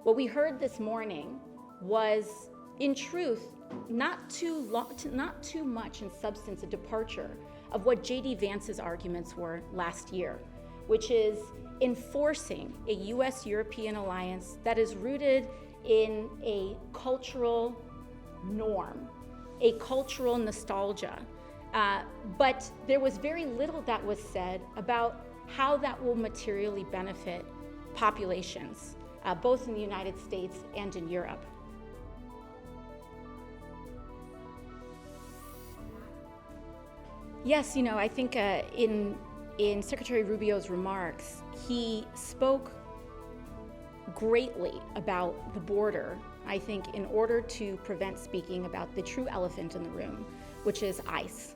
What we heard this morning was, in truth, not too much in substance a departure of what J.D. Vance's arguments were last year, which is enforcing a U.S.-European alliance that is rooted in a cultural norm, a cultural nostalgia. But there was very little that was said about how that will materially benefit populations, both in the United States and in Europe. Yes, I think in Secretary Rubio's remarks, he spoke greatly about the border, I think, in order to prevent speaking about the true elephant in the room, which is ICE.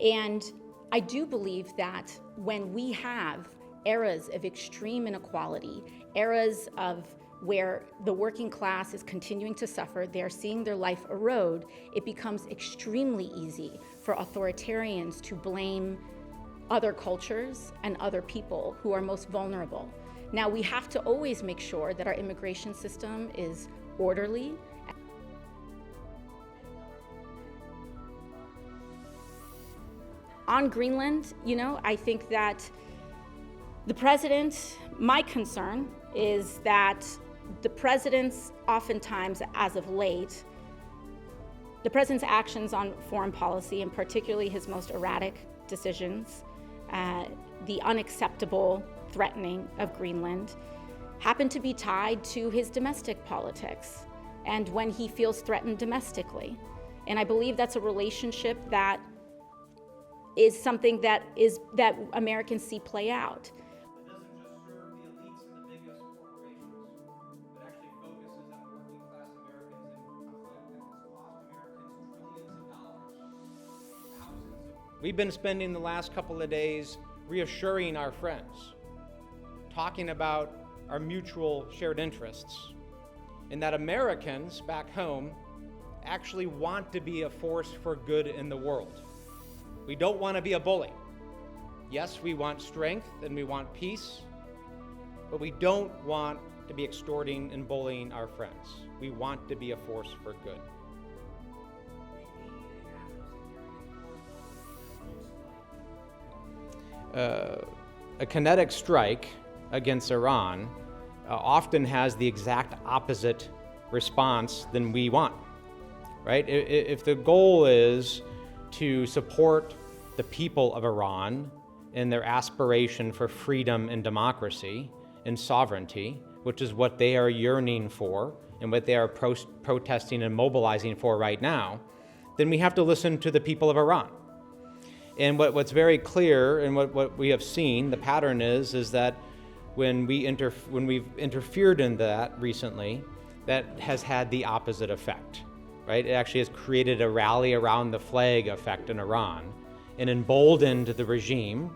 And I do believe that when we have eras of extreme inequality, eras of where the working class is continuing to suffer, they're seeing their life erode, it becomes extremely easy for authoritarians to blame other cultures and other people who are most vulnerable. Now, we have to always make sure that our immigration system is orderly. On Greenland, I think that the president, my concern is that the president's oftentimes, as of late, the president's actions on foreign policy, and particularly his most erratic decisions, the unacceptable threatening of Greenland, happen to be tied to his domestic politics and when he feels threatened domestically. And I believe that's a relationship that is something that Americans see play out. It doesn't just serve the elites and the biggest corporations, but actually focuses on working class Americans in conflict that has cost Americans trillions of dollars. Thousands of... We've been spending the last couple of days reassuring our friends, talking about our mutual shared interests, and that Americans back home actually want to be a force for good in the world. We don't want to be a bully. Yes, we want strength and we want peace, but we don't want to be extorting and bullying our friends. We want to be a force for good. A kinetic strike against Iran often has the exact opposite response than we want, right? If the goal is to support the people of Iran in their aspiration for freedom and democracy and sovereignty, which is what they are yearning for and what they are protesting and mobilizing for right now, then we have to listen to the people of Iran. And what's very clear and what we have seen, the pattern is that when we've interfered in that recently, that has had the opposite effect. Right? It actually has created a rally around the flag effect in Iran and emboldened the regime